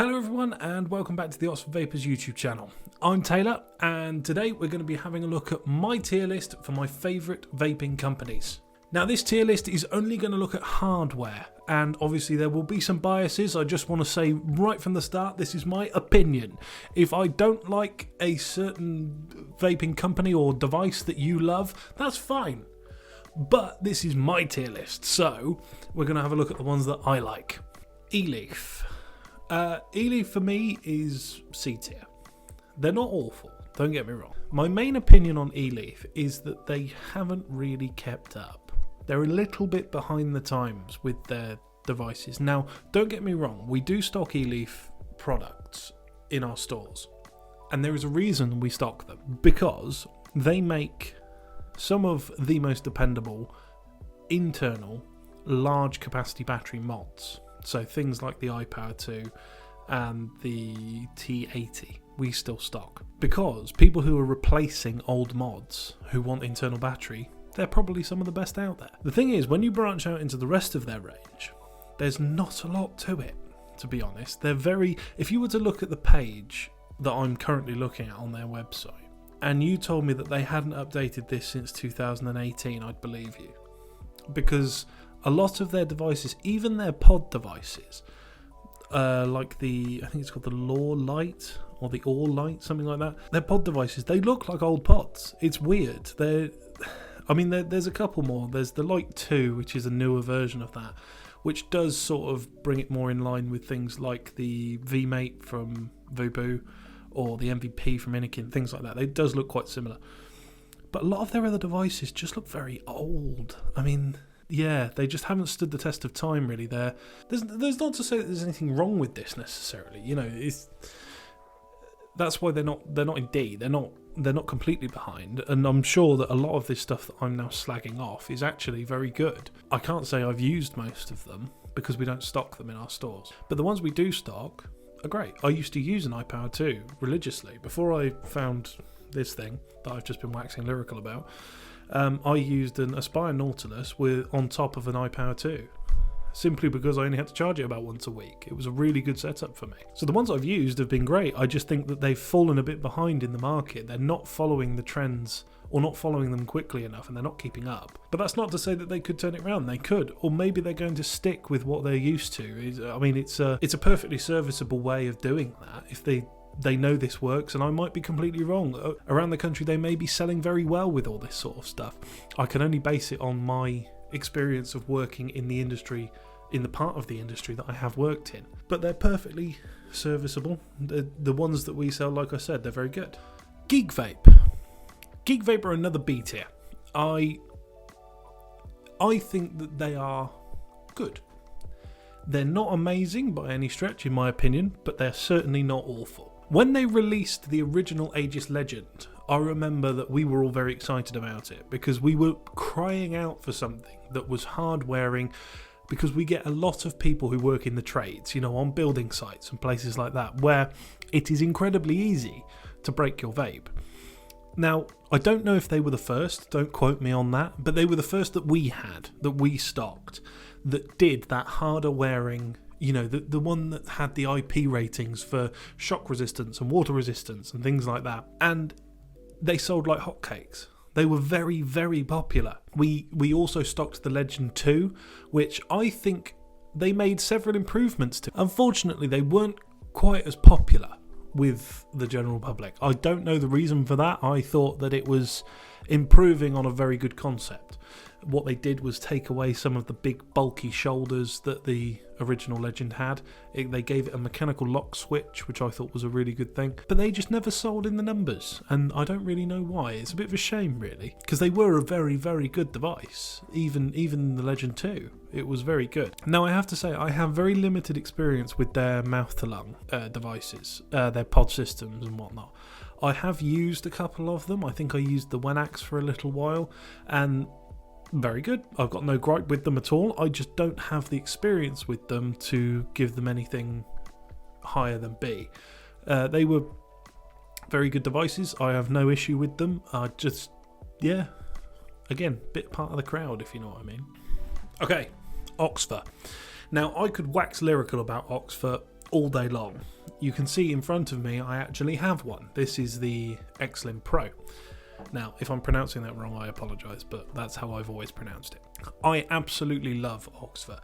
Hello everyone and welcome back to the Oxford Vapours YouTube channel. I'm Taylor and today we're going to be having a look at my tier list for my favourite vaping companies. Now this tier list is only going to look at hardware and obviously there will be some biases. I just want to say right from the start, this is my opinion. If I don't like a certain vaping company or device that you love, that's fine. But this is my tier list, so we're going to have a look at the ones that I like. E-Leaf. E-Leaf for me is C tier. They're not awful, don't get me wrong. My main opinion on E-Leaf is that they haven't really kept up. They're a little bit behind the times with their devices. Now, don't get me wrong, we do stock E-Leaf products in our stores. And there is a reason we stock them, because they make some of the most dependable internal large capacity battery mods. So things like the iPower 2 and the T80 we still stock. Because people who are replacing old mods who want internal battery, they're probably some of the best out there. The thing is, when you branch out into the rest of their range, there's not a lot to it, to be honest. They're very... If you were to look at the page that I'm currently looking at on their website, and you told me that they hadn't updated this since 2018, I'd believe you. Because a lot of their devices, even their pod devices, like I think it's called the Law Light or the All Light, something like that. Their pod devices, they look like old pods. It's weird. There's a couple more. There's the Light 2, which is a newer version of that, which does sort of bring it more in line with things like the Vape from Vapours or the MVP from Inikin, things like that. It does look quite similar. But a lot of their other devices just look very old. Yeah, they just haven't stood the test of time, really. There's not to say that there's anything wrong with this necessarily. You know, that's why they're not in D. They're not completely behind, and I'm sure that a lot of this stuff that I'm now slagging off is actually very good. I can't say I've used most of them because we don't stock them in our stores, but the ones we do stock are great. I used to use an iPower 2 religiously before I found this thing that I've just been waxing lyrical about. I used an Aspire Nautilus on top of an iPower 2, simply because I only had to charge it about once a week. It was a really good setup for me. So the ones I've used have been great. I just think that they've fallen a bit behind in the market. They're not following the trends, or not following them quickly enough, and they're not keeping up. But that's not to say that they could turn it around. They could, or maybe they're going to stick with what they're used to. It's a perfectly serviceable way of doing that if they know this works, and I might be completely wrong. Around the country they may be selling very well with all this sort of stuff. I can only base it on my experience of working in the industry, in the part of the industry that I have worked in. But they're perfectly serviceable. The ones that we sell, like I said, they're very good. Geek Vape. Geek Vape are another B tier. I think that they are good. They're not amazing by any stretch in my opinion, but they're certainly not awful. When they released the original Aegis Legend, I remember that we were all very excited about it because we were crying out for something that was hard-wearing, because we get a lot of people who work in the trades, on building sites and places like that, where it is incredibly easy to break your vape. Now, I don't know if they were the first, don't quote me on that, but they were the first that we had, that we stocked, that did that harder wearing, the one that had the IP ratings for shock resistance and water resistance and things like that. And they sold like hotcakes. They were very, very popular. We also stocked the Legend 2, which I think they made several improvements to. Unfortunately, they weren't quite as popular with the general public. I don't know the reason for that. I thought that it was improving on a very good concept. What they did was take away some of the big bulky shoulders that the original Legend had. They gave it a mechanical lock switch, which I thought was a really good thing, but they just never sold in the numbers, and I don't really know why. It's a bit of a shame, really, because they were a very, very good device. Even the Legend 2, it was very good. Now, I have to say, I have very limited experience with their mouth-to-lung devices, their pod systems and whatnot. I have used a couple of them. I think I used the Wenax for a little while, and very good. I've got no gripe with them at all. I just don't have the experience with them to give them anything higher than B. They were very good devices. I have no issue with them. Again, bit part of the crowd, if you know what I mean. Okay, Oxford. Now, I could wax lyrical about Oxford all day long. You can see in front of me I actually have one. This is the X-Lim Pro. Now, if I'm pronouncing that wrong, I apologise, but that's how I've always pronounced it. I absolutely love Oxford.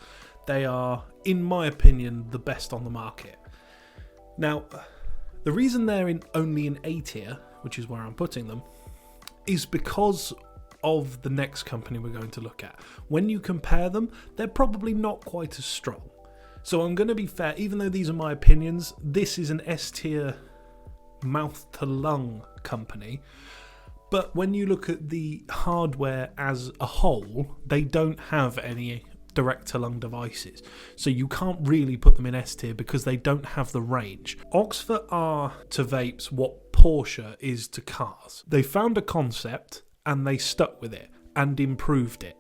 They are, in my opinion, the best on the market. Now, the reason they're only in A tier, which is where I'm putting them, is because of the next company we're going to look at. When you compare them, they're probably not quite as strong. So I'm going to be fair, even though these are my opinions, this is an S tier mouth to lung company. But when you look at the hardware as a whole, they don't have any direct to lung devices. So you can't really put them in S tier because they don't have the range. Oxford are to vapes what Porsche is to cars. They found a concept and they stuck with it and improved it.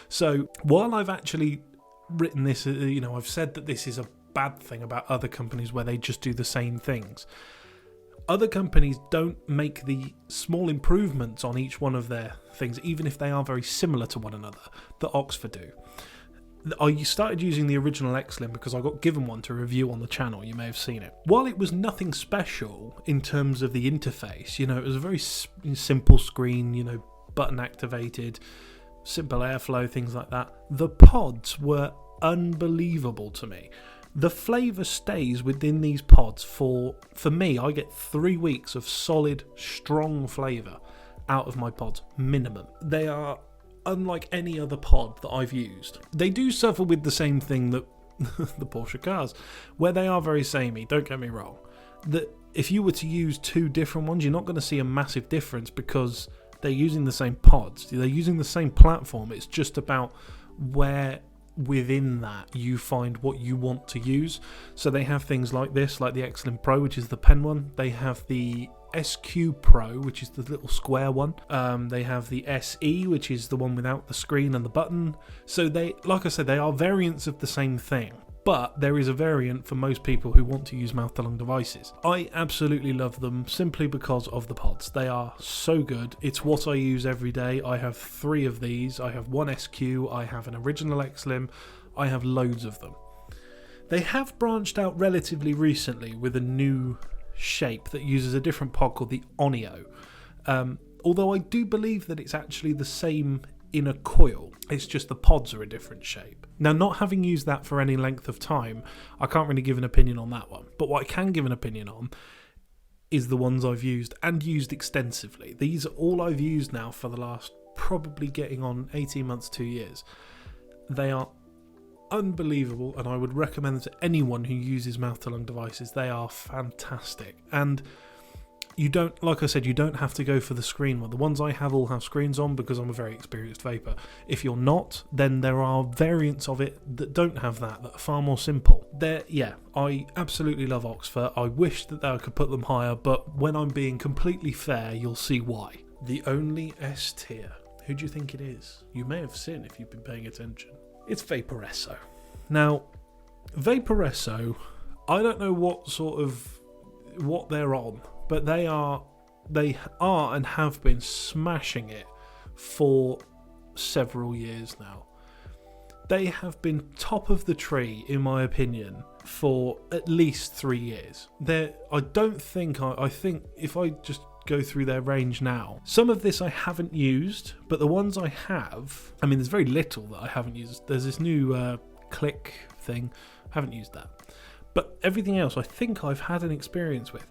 So while I've actually written this, I've said that this is a bad thing about other companies where they just do the same things. Other companies don't make the small improvements on each one of their things, even if they are very similar to one another, that Oxford do. I started using the original X-Lim because I got given one to review on the channel. You may have seen it. While it was nothing special in terms of the interface, it was a very simple screen, button activated, simple airflow, things like that. The pods were unbelievable to me. The flavour stays within these pods for me, I get 3 weeks of solid, strong flavour out of my pods, minimum. They are unlike any other pod that I've used. They do suffer with the same thing that the Porsche cars, where they are very samey, don't get me wrong. That if you were to use two different ones, you're not going to see a massive difference because they're using the same pods. They're using the same platform. It's just about where within that you find what you want to use. So they have things like this, like the X-Lim Pro, which is the pen one. They have the SQ Pro, which is the little square one. They have the SE, which is the one without the screen and the button. So they, like I said, they are variants of the same thing. But there is a variant for most people who want to use mouth-to-lung devices. I absolutely love them simply because of the pods. They are so good. It's what I use every day. I have 3 of these. I have one SQ. I have an original X-Lim. I have loads of them. They have branched out relatively recently with a new shape that uses a different pod called the Onio. Although I do believe that it's actually the same in a coil, it's just the pods are a different shape. Now, not having used that for any length of time, I can't really give an opinion on that one, but what I can give an opinion on is the ones I've used and used extensively. These are all I've used now for the last probably getting on 18 months, 2 years. They are unbelievable and I would recommend them to anyone who uses mouth-to-lung devices. They are fantastic, and you don't, like I said, you don't have to go for the screen one. The ones I have all have screens on because I'm a very experienced vapor. If you're not, then there are variants of it that don't have that are far more simple. I absolutely love Oxford. I wish that I could put them higher, but when I'm being completely fair, you'll see why. The only S tier. Who do you think it is? You may have seen if you've been paying attention. It's Vapours. Now, Vapours, I don't know what they're on, but they are and have been smashing it for several years now. They have been top of the tree, in my opinion, for at least 3 years. I think if I just go through their range now, some of this I haven't used, but the ones I have, there's very little that I haven't used. There's this new click thing, haven't used that. But everything else I think I've had an experience with.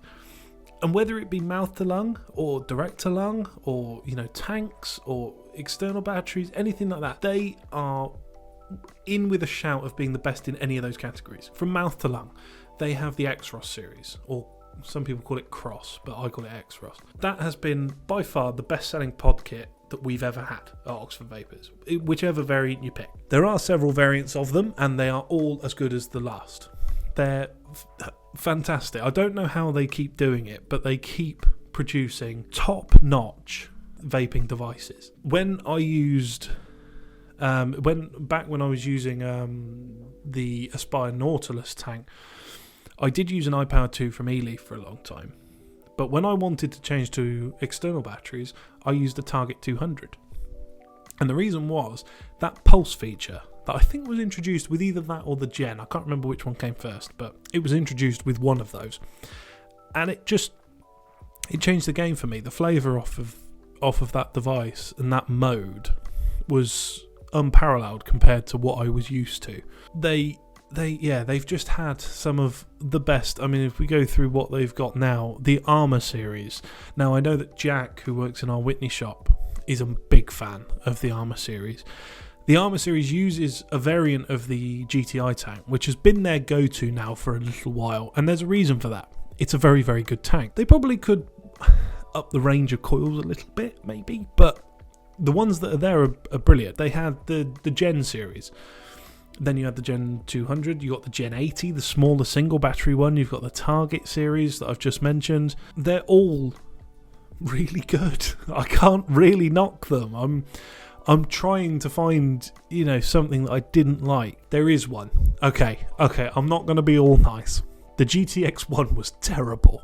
And whether it be mouth to lung or direct to lung or, tanks or external batteries, anything like that, they are in with a shout of being the best in any of those categories. From mouth to lung, they have the X-Ross series, or some people call it Cross, but I call it X-Ross. That has been by far the best-selling pod kit that we've ever had at Oxford Vapours, whichever variant you pick. There are several variants of them, and they are all as good as the last. They're fantastic. I don't know how they keep doing it, but they keep producing top-notch vaping devices. When I used, when I was using the Aspire Nautilus tank, I did use an iPower 2 from eLeaf for a long time. But when I wanted to change to external batteries, I used a Target 200. And the reason was that pulse feature, that I think was introduced with either that or the Gen. I can't remember which one came first, but it was introduced with one of those. And it changed the game for me. The flavour off of that device and that mode was unparalleled compared to what I was used to. They've just had some of the best. I mean, if we go through what they've got now, the Armour series. Now, I know that Jack, who works in our Whitney shop, is a big fan of the Armour series. The Armour series uses a variant of the GTI tank, which has been their go-to now for a little while, and there's a reason for that. It's a very, very good tank. They probably could up the range of coils a little bit, maybe, but the ones that are there are brilliant. They had the Gen series. Then you had the Gen 200, you got the Gen 80, the smaller single battery one, you've got the Target series that I've just mentioned. They're all really good. I can't really knock them. I'm trying to find, something that I didn't like. There is one. Okay, I'm not going to be all nice. The GTX 1 was terrible.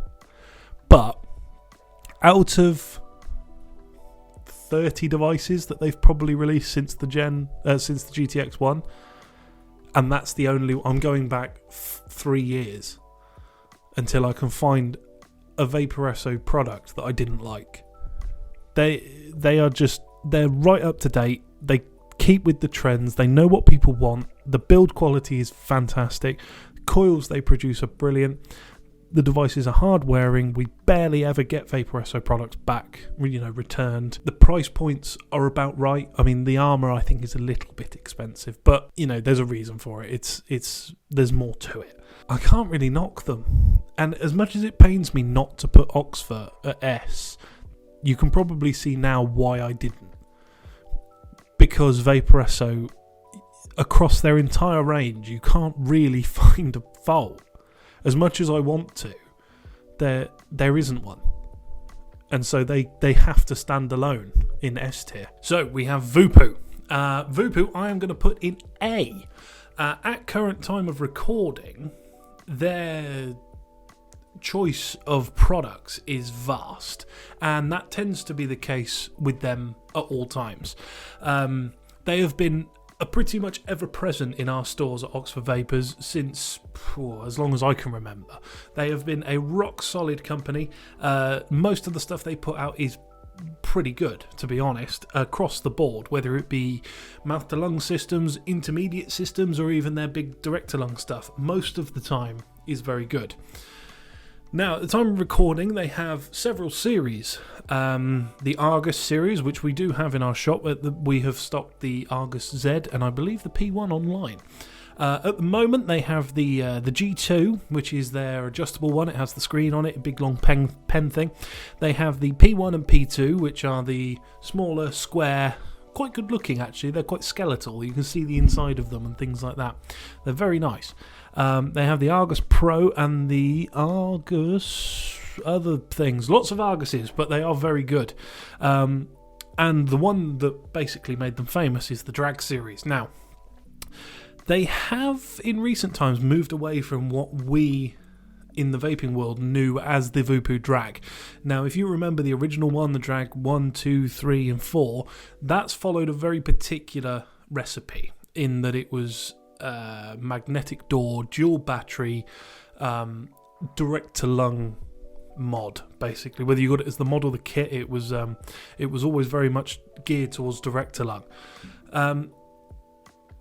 But out of 30 devices that they've probably released since the GTX 1, and that's the only. I'm going back 3 years until I can find a Vaporesso product that I didn't like. They're right up to date. They keep with the trends. They know what people want. The build quality is fantastic. Coils they produce are brilliant. The devices are hard wearing. We barely ever get Vaporesso products back, returned. The price points are about right. I mean, the Armour I think is a little bit expensive, but there's a reason for it. There's more to it. I can't really knock them. And as much as it pains me not to put Oxford at S, you can probably see now why I didn't. Because Vaporesso, across their entire range, you can't really find a fault. As much as I want to, there isn't one. And so they have to stand alone in S tier. So we have Vapours. Vapours I am going to put in A. At current time of recording, their choice of products is vast. And that tends to be the case with them at all times. They have been pretty much ever present in our stores at Oxford Vapours since as long as I can remember. They have been a rock solid company. Most of the stuff they put out is pretty good, to be honest, across the board, whether it be mouth to lung systems, intermediate systems, or even their big direct to lung stuff. Most of the time is very good. Now, at the time of recording, they have several series. The Argus series, which we do have in our shop. We have stocked the Argus Z and I believe the P1 online. At the moment, they have the G2, which is their adjustable one. It has the screen on it, a big long pen thing. They have the P1 and P2, which are the smaller, square, quite good looking actually. They're quite skeletal. You can see the inside of them and things like that. They're very nice. They have the Argus Pro and the Argus other things. Lots of Arguses, but they are very good. And the one that basically made them famous is the Drag series. Now, they have in recent times moved away from what we in the vaping world knew as the Vapours Drag. Now, if you remember the original one, the Drag 1, 2, 3 and 4, that's followed a very particular recipe in that it was magnetic door, dual battery, direct to lung mod, basically. Whether you got it as the mod or the kit, it was always very much geared towards direct to lung.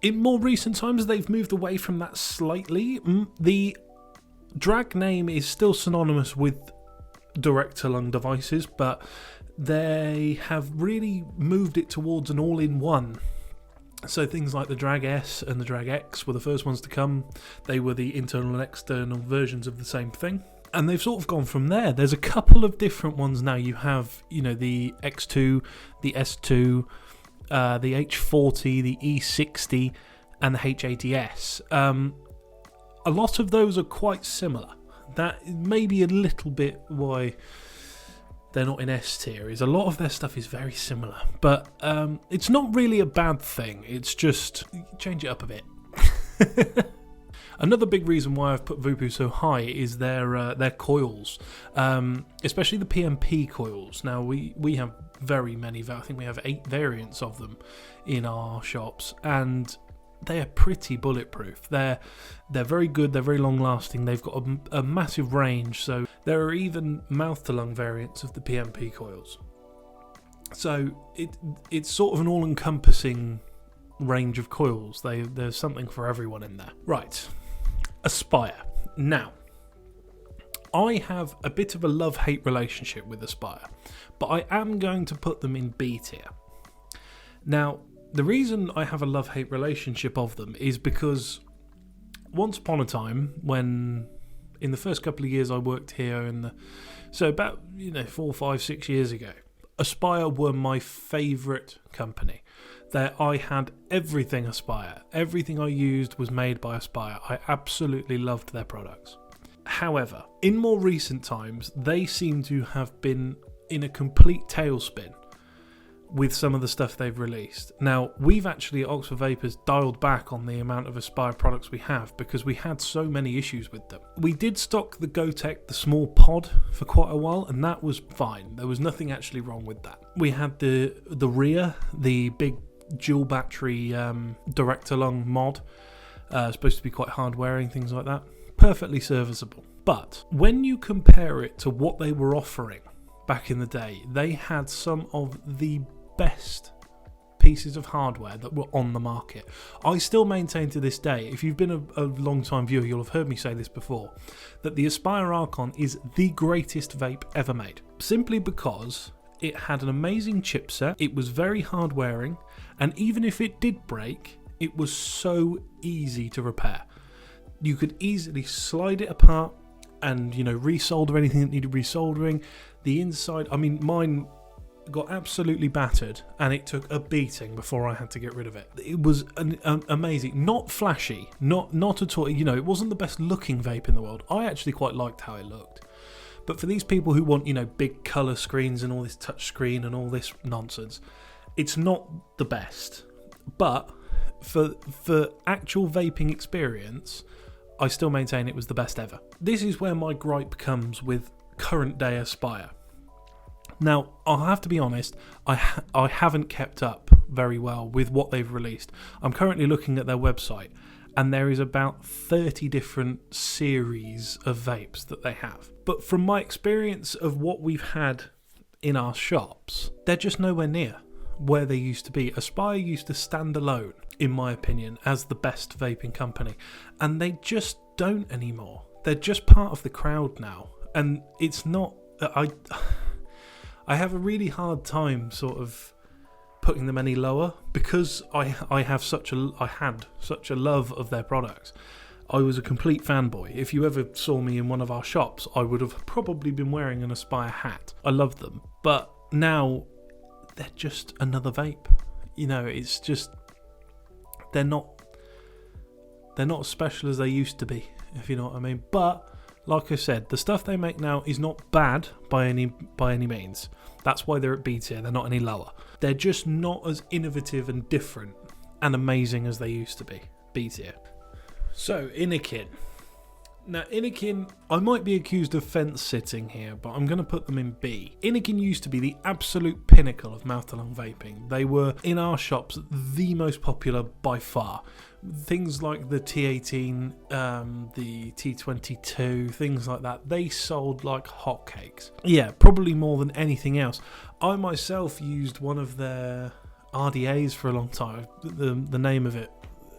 In more recent times, they've moved away from that slightly. The Drag name is still synonymous with direct to lung devices, but they have really moved it towards an all-in-one. So things like the Drag S and the Drag X were the first ones to come. They were the internal and external versions of the same thing. And they've sort of gone from there. There's a couple of different ones now. You have, the X2, the S2, the H40, the E60, and the H80S. A lot of those are quite similar. That may be a little bit why they're not in S tier, is a lot of their stuff is very similar. But it's not really a bad thing. It's just, change it up a bit. Another big reason why I've put Vapours so high is their coils, especially the PMP coils. Now, we have very many, I think we have 8 variants of them in our shops, and they're pretty bulletproof. They're very good. They're very long lasting. They've got a massive range. So there are even mouth to lung variants of the PMP coils. So it's sort of an all encompassing range of coils. There's something for everyone in there. Right, Aspire. Now, I have a bit of a love-hate relationship with Aspire, but I am going to put them in B tier. Now, the reason I have a love-hate relationship of them is because once upon a time, when in the first couple of years I worked here, so about 4, 5, 6 years ago, Aspire were my favourite company. I had everything Aspire. Everything I used was made by Aspire. I absolutely loved their products. However, in more recent times, they seem to have been in a complete tailspin with some of the stuff they've released. Now, we've actually at Oxford Vapours dialed back on the amount of Aspire products we have because we had so many issues with them. We did stock the Gotek, the small pod, for quite a while, and that was fine. There was nothing actually wrong with that. We had the Rhea, the big dual battery director lung mod, supposed to be quite hard wearing, things like that. Perfectly serviceable. But when you compare it to what they were offering back in the day, they had some of the best pieces of hardware that were on the market. I still maintain to this day, if you've been a long time viewer, you'll have heard me say this before, that the Aspire Archon is the greatest vape ever made. Simply because it had an amazing chipset, it was very hard wearing, and even if it did break, it was so easy to repair. You could easily slide it apart and, resolder anything that needed resoldering. The inside, mine got absolutely battered and it took a beating before I had to get rid of it. It was amazing. Not flashy, not at all. It wasn't the best looking vape in the world. I actually quite liked how it looked. But for these people who want, big colour screens and all this touch screen and all this nonsense, it's not the best. But for actual vaping experience, I still maintain it was the best ever. This is where my gripe comes with current day Aspire. Now, I'll have to be honest, I haven't kept up very well with what they've released. I'm currently looking at their website, and there is about 30 different series of vapes that they have. But from my experience of what we've had in our shops, they're just nowhere near where they used to be. Aspire used to stand alone, in my opinion, as the best vaping company, and they just don't anymore. They're just part of the crowd now, and it's not. I have a really hard time sort of putting them any lower because I had such a love of their products. I was a complete fanboy. If you ever saw me in one of our shops, I would have probably been wearing an Aspire hat. I loved them, but now they're just another vape. It's just they're not as special as they used to be, if you know what I mean. But like I said, the stuff they make now is not bad by any means. That's why they're at B tier. They're not any lower. They're just not as innovative and different and amazing as they used to be. B tier. So, Inikin. Now, Inikin, I might be accused of fence sitting here, but I'm going to put them in B. Inikin used to be the absolute pinnacle of mouth-to-lung vaping. They were, in our shops, the most popular by far. Things like the T18, the T22, things like that, they sold like hotcakes. Yeah, probably more than anything else. I myself used one of their RDAs for a long time. The name of it,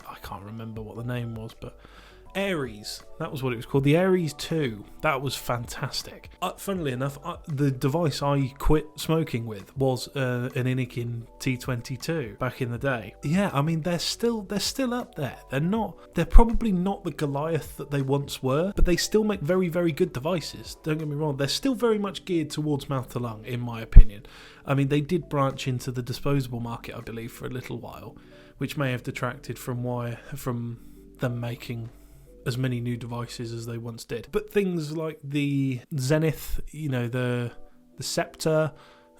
I can't remember what the name was, but Aries, that was what it was called. The Aries 2, that was fantastic. Funnily enough, the device I quit smoking with was an Inikin T22 back in the day. Yeah, they're still up there. They're probably not the Goliath that they once were, but they still make very, very good devices. Don't get me wrong, they're still very much geared towards mouth to lung, in my opinion. They did branch into the disposable market, I believe, for a little while, which may have detracted from them making as many new devices as they once did. But things like the Zenith, the Scepter,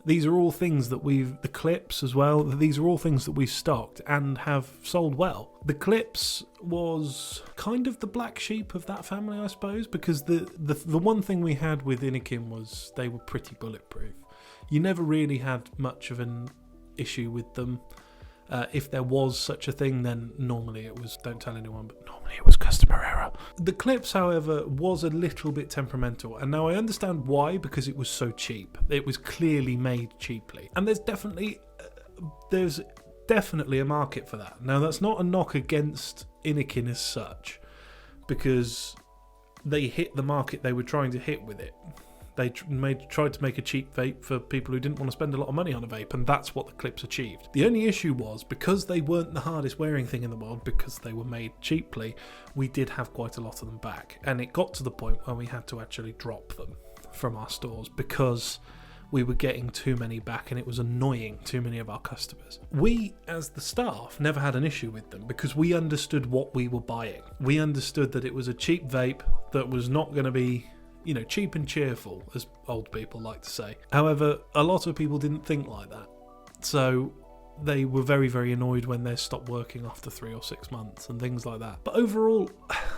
these are all things that the Clips as well, these are all things that we've stocked and have sold well. The Clips was kind of the black sheep of that family, I suppose, because the one thing we had with Inikin was they were pretty bulletproof. You never really had much of an issue with them. If there was such a thing, then normally it was, don't tell anyone, but normally it was customer error. The clips, however, was a little bit temperamental, and now I understand why, because it was so cheap. It was clearly made cheaply, and there's definitely a market for that. Now, that's not a knock against Inikin as such, because they hit the market they were trying to hit with it. They tried to make a cheap vape for people who didn't want to spend a lot of money on a vape, and that's what the clips achieved. The only issue was, because they weren't the hardest wearing thing in the world, because they were made cheaply, we did have quite a lot of them back, and it got to the point where we had to actually drop them from our stores because we were getting too many back and it was annoying too many of our customers. We, as the staff, never had an issue with them because we understood what we were buying. We understood that it was a cheap vape that was not going to be, you know, cheap and cheerful, as old people like to say. However, a lot of people didn't think like that. So they were very, very annoyed when they stopped working after 3 or 6 months and things like that. But overall,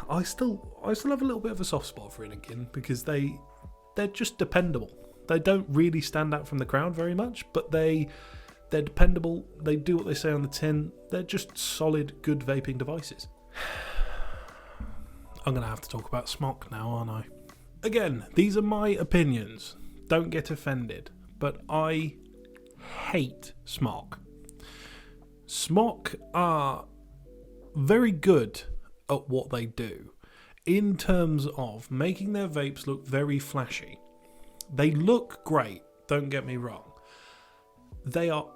I still have a little bit of a soft spot for Inikin because they're just dependable. They don't really stand out from the crowd very much, but they're dependable. They do what they say on the tin. They're just solid, good vaping devices. I'm going to have to talk about Smok now, aren't I? Again, these are my opinions. Don't get offended. But I hate Smok. Smok are very good at what they do in terms of making their vapes look very flashy. They look great, don't get me wrong. They are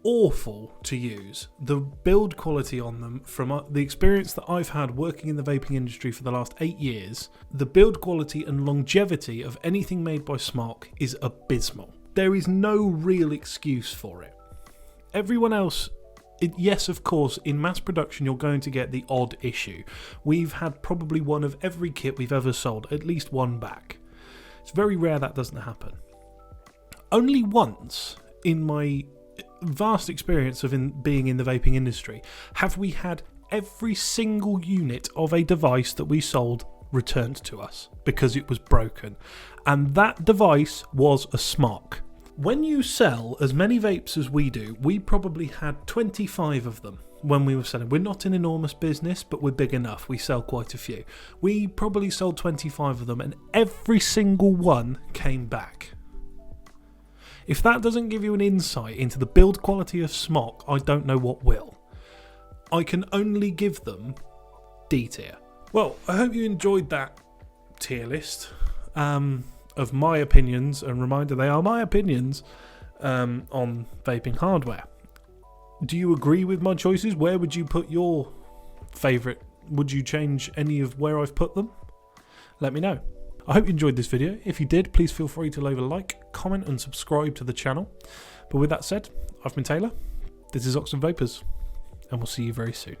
awful to use. The build quality on them, from the experience that I've had working in the vaping industry for the last 8 years, the build quality and longevity of anything made by Smok is abysmal. There is no real excuse for it. Everyone else, yes, of course, in mass production you're going to get the odd issue. We've had probably one of every kit we've ever sold, at least one back. It's very rare that doesn't happen. Only once in my vast experience of being in the vaping industry have we had every single unit of a device that we sold returned to us because it was broken. And that device was a Smok. When you sell as many vapes as we do, we probably had 25 of them when we were selling. We're not an enormous business, but we're big enough. We sell quite a few. We probably sold 25 of them, and every single one came back. If that doesn't give you an insight into the build quality of Smok, I don't know what will. I can only give them D tier. Well, I hope you enjoyed that tier list of my opinions, and reminder, they are my opinions on vaping hardware. Do you agree with my choices? Where would you put your favourite? Would you change any of where I've put them? Let me know. I hope you enjoyed this video. If you did, please feel free to leave a like, comment and subscribe to the channel. But with that said, I've been Taylor, this is Oxford Vapours, and we'll see you very soon.